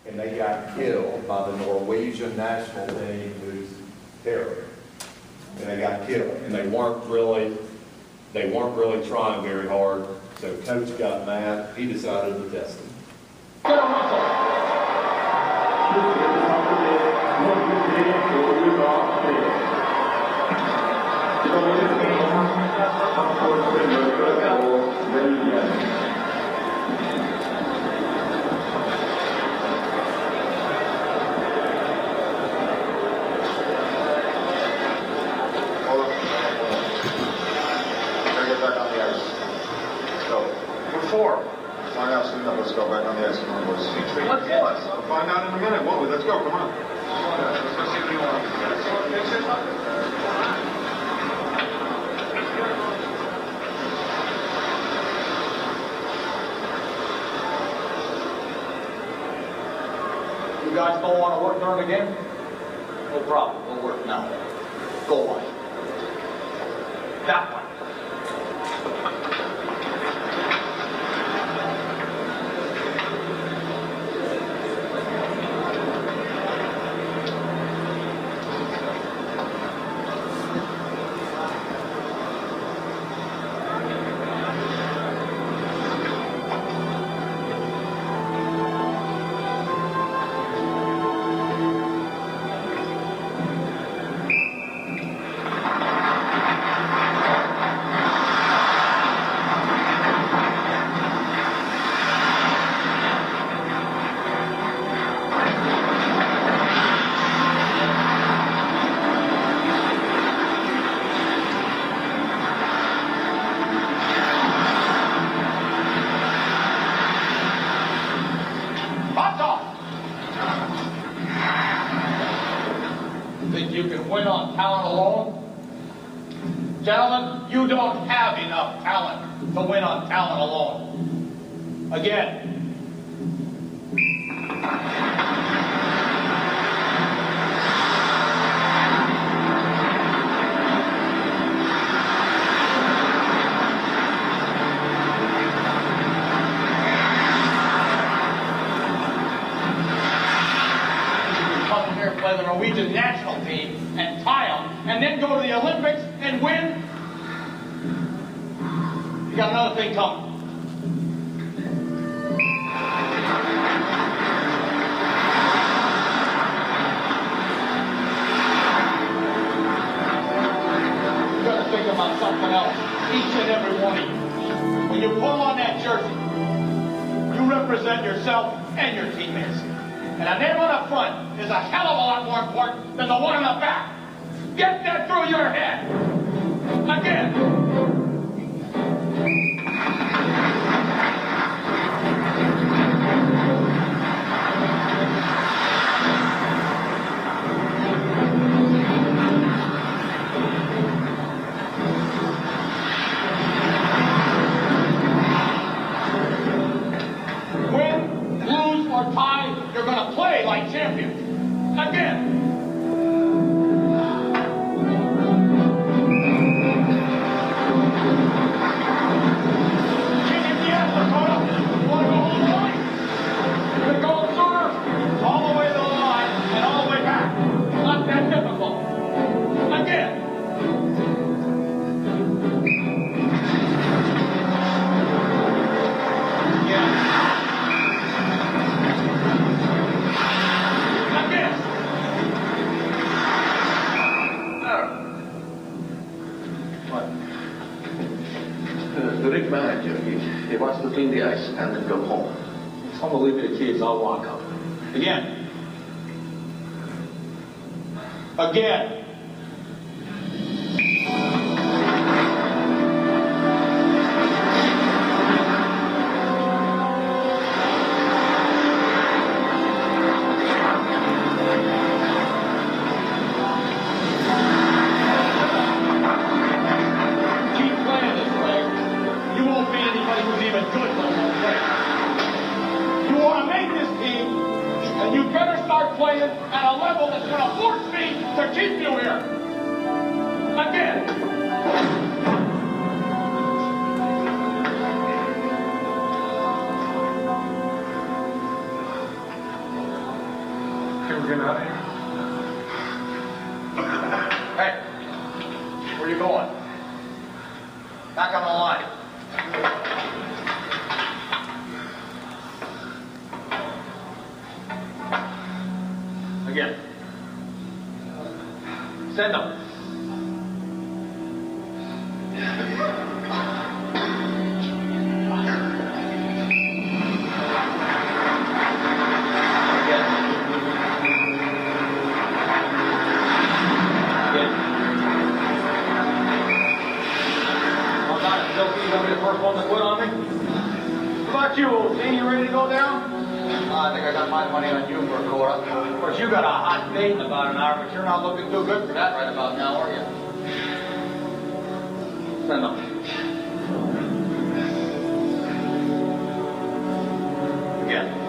and they got killed by the Norwegian national team, who's terrible. And they got killed, and they weren't really trying very hard. So coach got mad. He decided to test them. Let's go back on the ice. Come on, boys. Let's go. We'll find out in a minute, won't we? Let's go. Come on. Let's go see what he wants. You guys don't want to work during the game? No problem. We'll work now. Go line. That one. You can win on talent alone? Gentlemen, you don't have enough talent to win on talent alone. Again. Play the Norwegian national team and tie them, and then go to the Olympics and win. You got another thing coming. You got to think about something else, each and every one of you. When you pull on that jersey, you represent yourself and your teammates. And a name on the front is a hell of a lot more important than the one on the back. Get that through your head. Again. Win, lose, or tie, you're going to play like champions. Again. The rig manager, he wants to clean the ice and then go home. I'm gonna leave the keys, I'll walk out. Again. Again. You better start playing at a level that's going to force me to keep you here. Again. Can we get out of here? Hey, where you going? Back on the line. Again. Send them. First one to quit on me? What about you, old T? You ready to go down? I think I got my money on you for a quarter. Of course, you got a hot date in about an hour, but you're not looking too good for that right about now, are you? Send them. Again.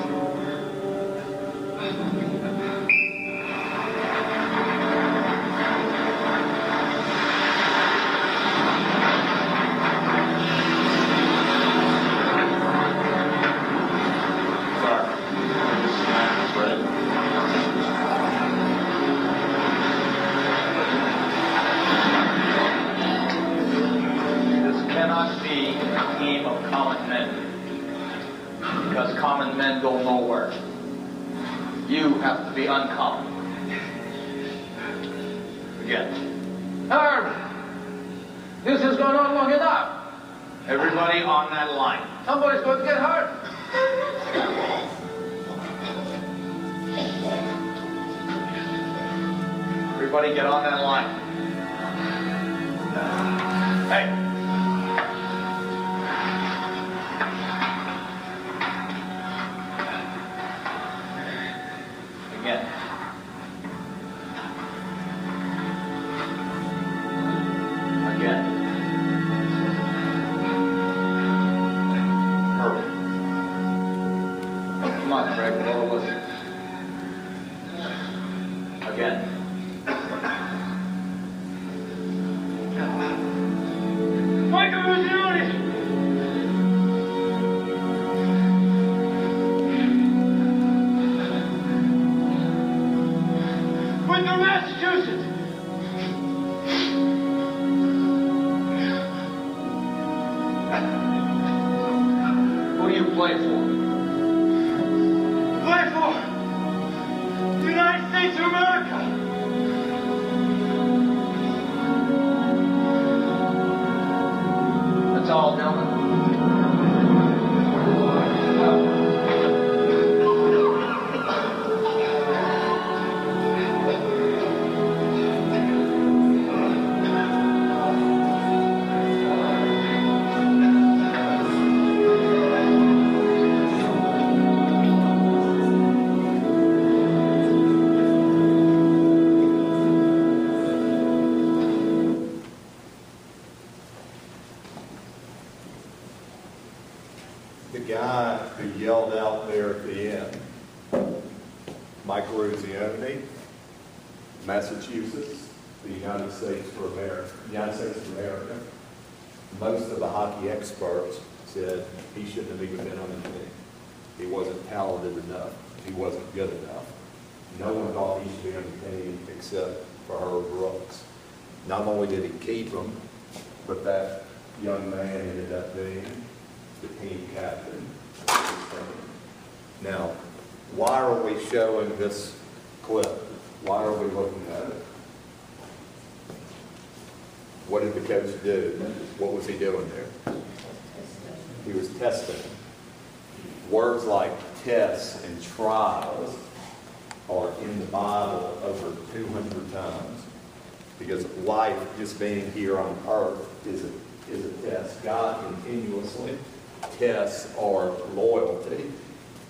Because common men go nowhere. You have to be uncommon. Again. Herb, this has gone on long enough. Everybody on that line. Somebody's going to get hurt. Everybody get on that line. Hey. Again. Again. Hurry. Come on, Craig, roll the whistle. Again. Michael, who's doing it? Windsor, Massachusetts. Who do you play for? Play for the United States of America. That's all, gentlemen. The guy who yelled out there at the end, Mike Ruzioni, Massachusetts, the United States of America. Most of the hockey experts said he shouldn't have even been on the team. He wasn't talented enough. He wasn't good enough. No one thought he should be on the team except for Herb Brooks. Not only did he keep him, but that young man ended up being the team captain. Now, why are we showing this clip? Why are we looking at it? What did the coach do? What was he doing there? He was testing. Words like tests and trials are in the Bible over 200 times, because life, just being here on earth, is a test. God continuously tests our loyalty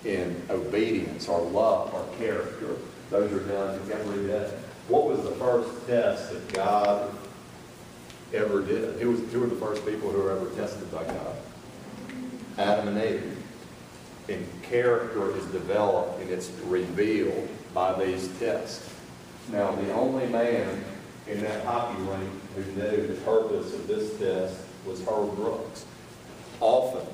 and obedience, our love, our character. Those are done every day. What was the first test that God ever did? Who were the first people who were ever tested by God? Adam and Eve. And character is developed and it's revealed by these tests. Now, the only man in that hockey rink who knew the purpose of this test was Herb Brooks. Often,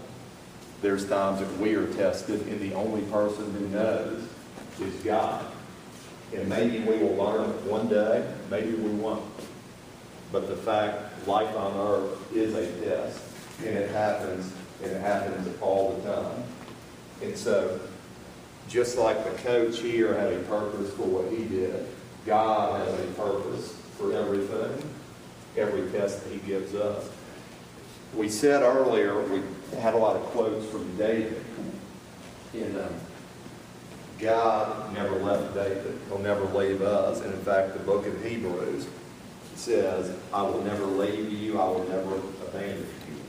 there's times that we are tested and the only person who knows is God. And maybe we will learn it one day, maybe we won't. But the fact, life on earth is a test, and it happens all the time. And so, just like the coach here had a purpose for what he did, God has a purpose for everything, every test that he gives us. We said earlier, we had a lot of quotes from David. And God never left David. He'll never leave us. And in fact, the book of Hebrews says, I will never leave you, I will never abandon you.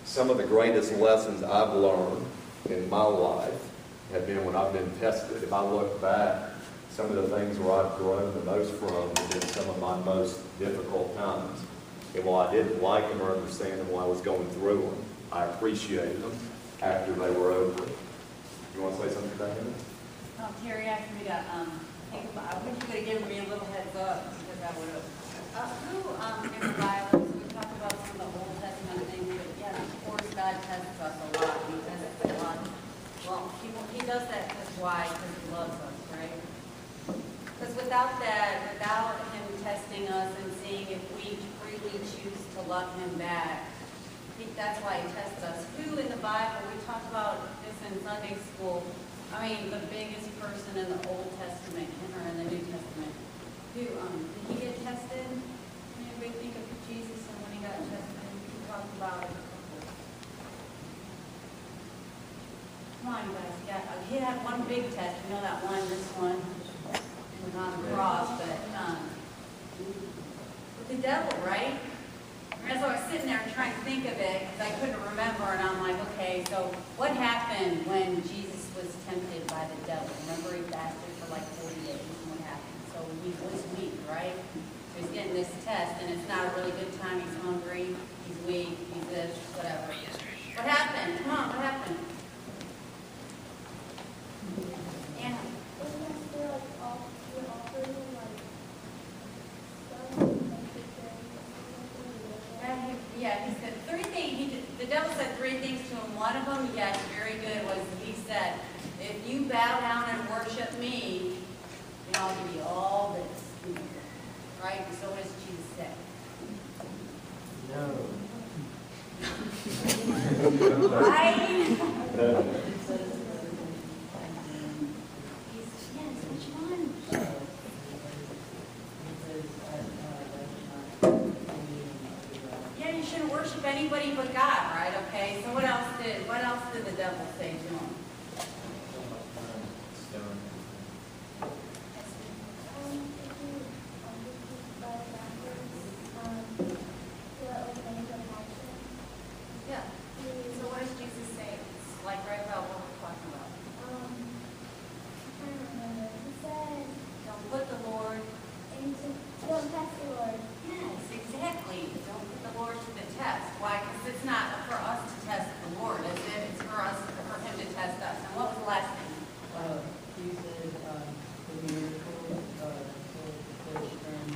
Some of the greatest lessons I've learned in my life have been when I've been tested. If I look back, some of the things where I've grown the most from have been some of my most difficult times. And while I didn't like them or understand them while I was going through them, I appreciated them after they were over. You want to say something, Diana? Terry asked me to think about, I wish you would have given me a little heads up, because I would have. Who in the Bible, so we talked about some of the Old Testament things, but yeah, of course God tests us a lot. He tests us a lot. Well, he does that because why? Because he loves us, right? Because without that, without him testing us and seeing if we freely choose to love him back, that's why he tests us. Who in the Bible, we talked about this in Sunday school, I mean, the biggest person in the Old Testament, or in the New Testament, who, did he get tested? Anybody think of Jesus and when he got tested? We talked about it. Come on, you guys. Yeah, he had one big test. You know that one, this one. It was on the cross, but with the devil, right? And so I was sitting there trying to think of it because I couldn't remember, and I'm like, okay, so what happened when Jesus was tempted by the devil? Remember, he fasted for like 40 days, and what happened? So he was weak, right? So he's getting this test, and it's not a really good time. He's hungry, he's weak, he's this, whatever. What happened? Come on, what happened? Anna. Yeah, he said three things. The devil said three things to him. One of them, yes, very good, was he said, if you bow down and worship me, then I'll give you all this. Right? So what does Jesus say? No. Right? Yes, which one? Yeah, you shouldn't worship anybody but God, right? Okay. So what else did the devil say to him? Yeah. So what does Jesus say? It's like right about what we're talking about. Don't put the Lord. Don't test the Lord. Yes, exactly. Don't put the Lord to the test. Why? Because it's not for us to test the Lord, is it? It's for him to test us. And what was the last thing? He said the miracle, the fish and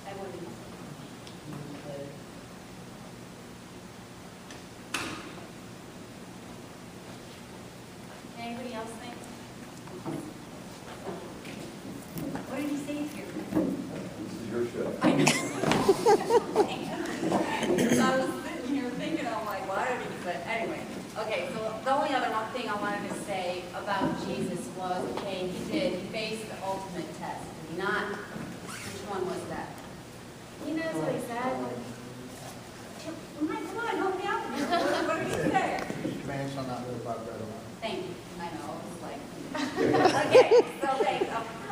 I wouldn't. Anybody else think? What did he say here? This is your show. I know. I was sitting here thinking, I'm like, why did he say? Anyway, okay, so the only other one thing I wanted to say about Jesus was, okay, he faced the ultimate test. Did he not? Which one was that? He knows what he said. Come on, help me out here. What did he say? Man shall not live by bread alone. Thank you. I know, it was like, okay, so thanks.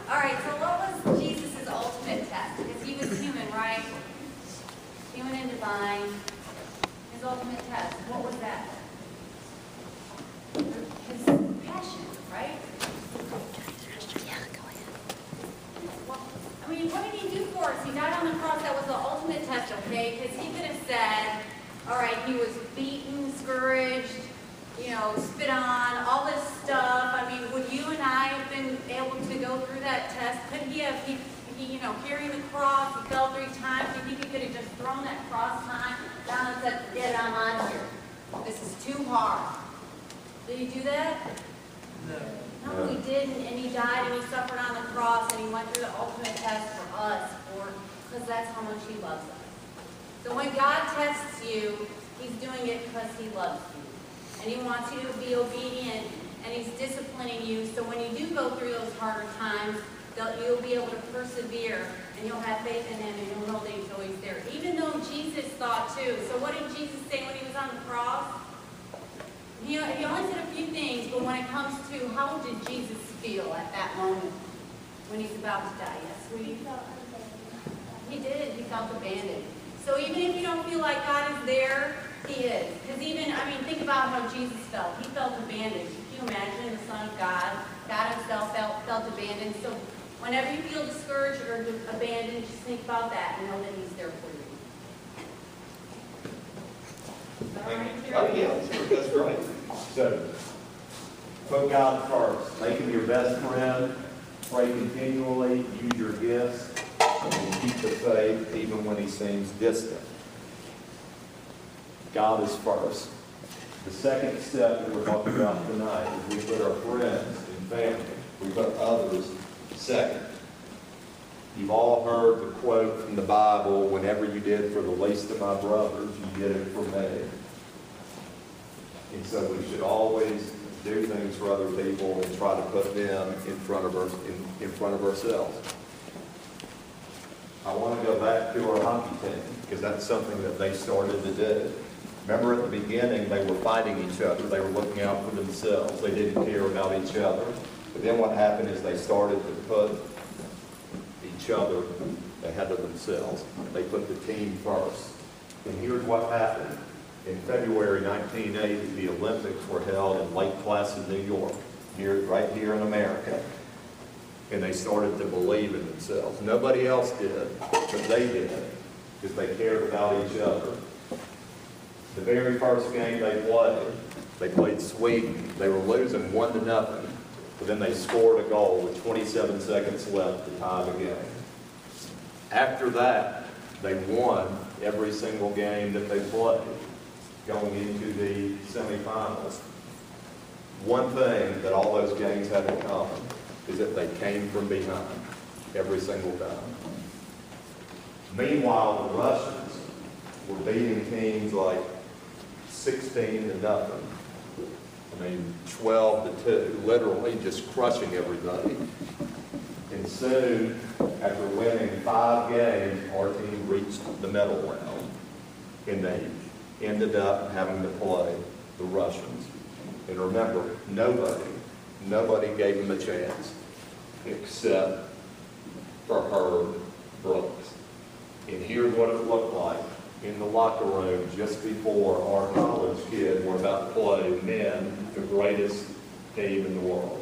All right, so what was Jesus' ultimate test? Because he was human, right? Human and divine. His ultimate test, what was that? His passion, right? Yeah, go ahead. I mean, what did he do for us? He died on the cross. That was the ultimate test, okay? Because he could have said, all right, he was beaten, scourged, you know, spit on, all this stuff. I mean, would you and I have been able to go through that test? Could he have, you know, carrying the cross, he fell 3 times. Do you think he could have just thrown that cross down and said, forget it, I'm on here. This is too hard. Did he do that? No, he didn't, and he died and he suffered on the cross and he went through the ultimate test for us, because that's how much he loves us. So when God tests you, he's doing it because he loves you. And he wants you to be obedient, and he's disciplining you. So when you do go through those harder times, you'll be able to persevere, and you'll have faith in him, and you'll know that he's always there. Even though Jesus thought too. So what did Jesus say when he was on the cross? He only said a few things, but when it comes to how did Jesus feel at that moment when he's about to die? Yes, sweetie? He did. He felt abandoned. So even if you don't feel like God is there, he is. Because even, think about how Jesus felt. He felt abandoned. Can you imagine the Son of God? God himself felt abandoned. So whenever you feel discouraged or abandoned, just think about that and know that he's there for you. Oh, yeah, that's right. So, put God first. Make him your best friend. Pray continually. Use your gifts. And keep the faith even when he seems distant. God is first. The second step that we're talking about tonight is we put our friends and family, we put others second. You've all heard the quote from the Bible, whenever you did for the least of my brothers, you did it for me. And so we should always do things for other people and try to put them in front of ourselves. I want to go back to our hockey team because that's something that they started to do. Remember at the beginning, they were fighting each other. They were looking out for themselves. They didn't care about each other. But then what happened is they started to put each other ahead of themselves. They put the team first. And here's what happened. In February 1980, the Olympics were held in Lake Placid, New York, right here in America. And they started to believe in themselves. Nobody else did, but they did, because they cared about each other. The very first game they played Sweden. They were losing 1-0, but then they scored a goal with 27 seconds left to tie the game. After that, they won every single game that they played, going into the semifinals. One thing that all those games had in common is that they came from behind every single time. Meanwhile, the Russians were beating teams like 16-0. 12-2, literally just crushing everybody. And soon, after winning 5 games, our team reached the medal round, and they ended up having to play the Russians. And remember, nobody gave them a chance except for Herb Brooks. And here's what it looked like in the locker room just before our college kid were about to play men, the greatest team in the world.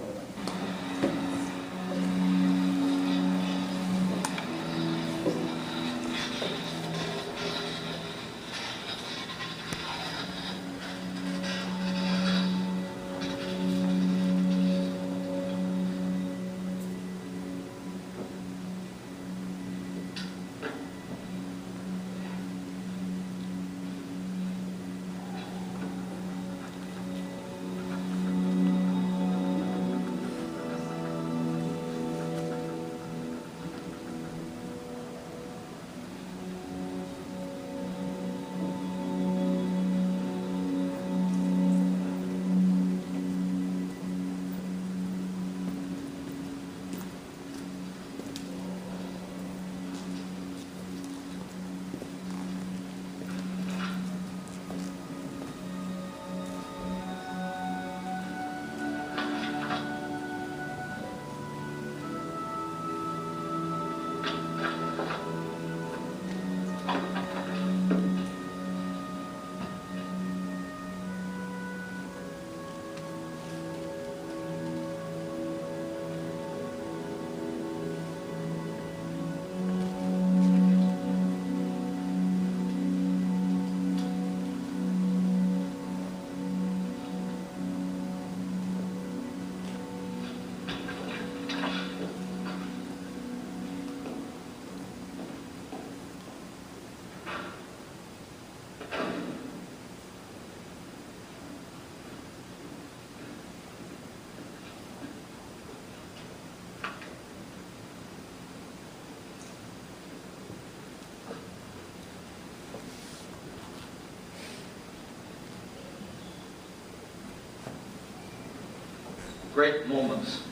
Great moments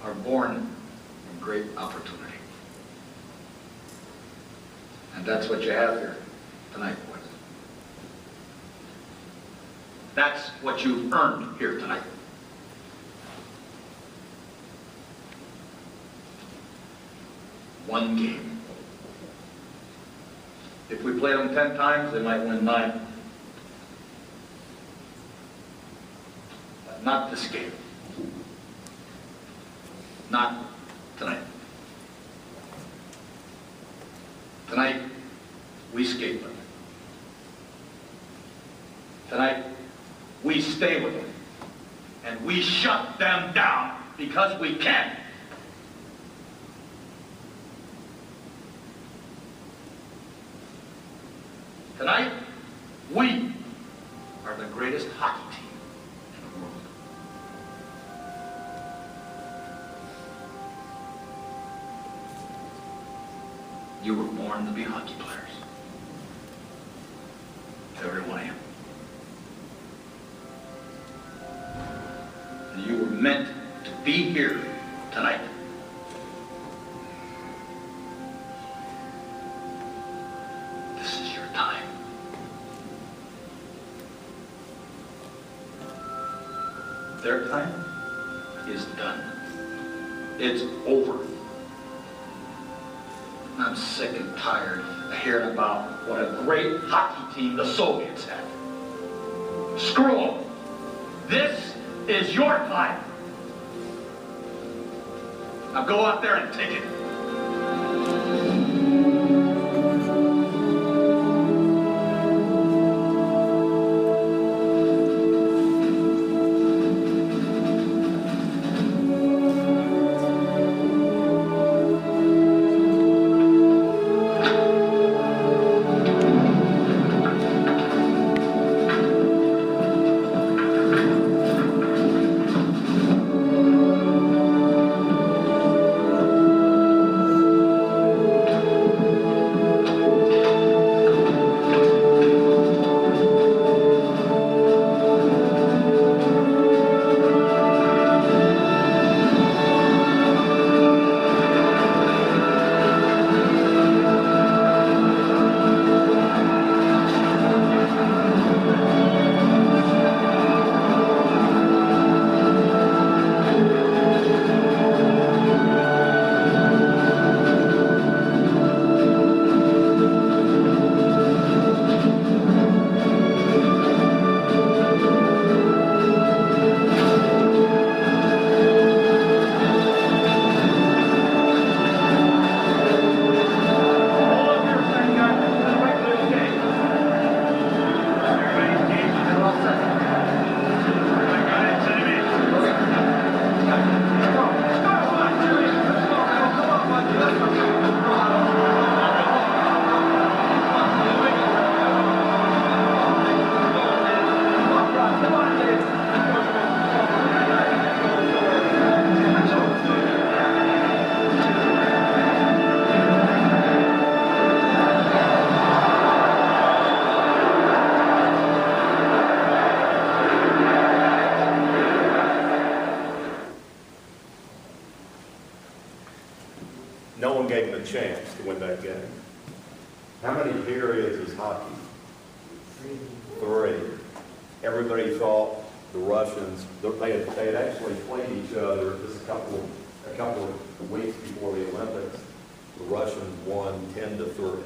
are born from great opportunity. And that's what you have here tonight, boys. That's what you've earned here tonight. One game. If we played them 10 times, they might win 9. But not this game. Not tonight. Tonight, we skate with them. Tonight, we stay with them. And we shut them down because we can. Tonight, we are the greatest hockey team in the world. You were born to be hockey players. Every one of you. And you were meant to be here tonight. This is your time. Their time is done. It's over. I'm sick and tired of hearing about what a great hockey team the Soviets had. Screw them. This is your time. Now go out there and take it. No one gave them a chance to win that game. How many periods is hockey? 3. Everybody thought the Russians, they had actually played each other just a couple of weeks before the Olympics. The Russians won 10-3.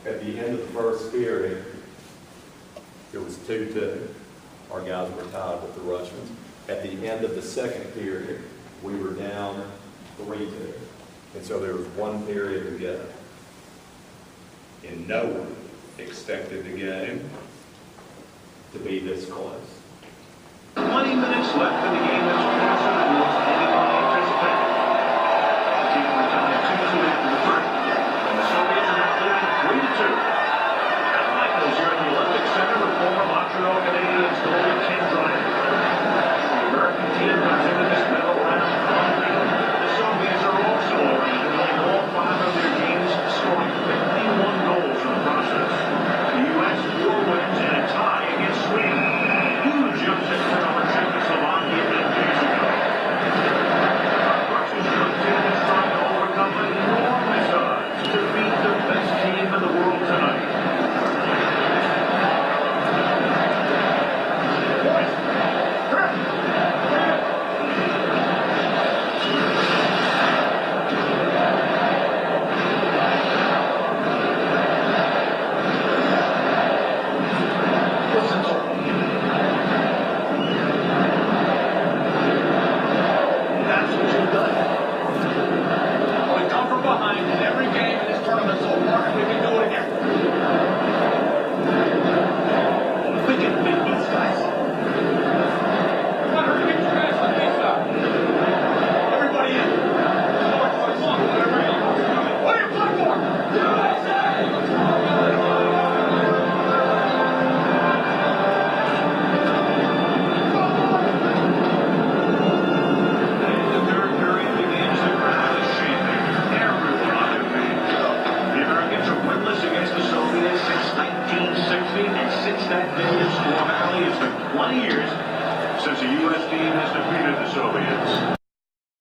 At the end of the first period, it was 2-2. Our guys were tied with the Russians. At the end of the second period, we were down 3-2. And so there was one period to go. And no one expected the game to be this close. 20 minutes left in the game that's passing the rules anybody anticipated. The team went down 2-2 after the first, and the Soviets are now leading 3-2. Al Michaels here in the Olympic Center with former Montreal Canadiens goalie Ken Dryden. The American team comes into this medal round hungry. The Soviets are also winning all 5 of their games, scoring 51 goals in the process. The U.S. 4 wins and a tie against Sweden. Huge 20 years since the U.S. team has defeated the Soviets.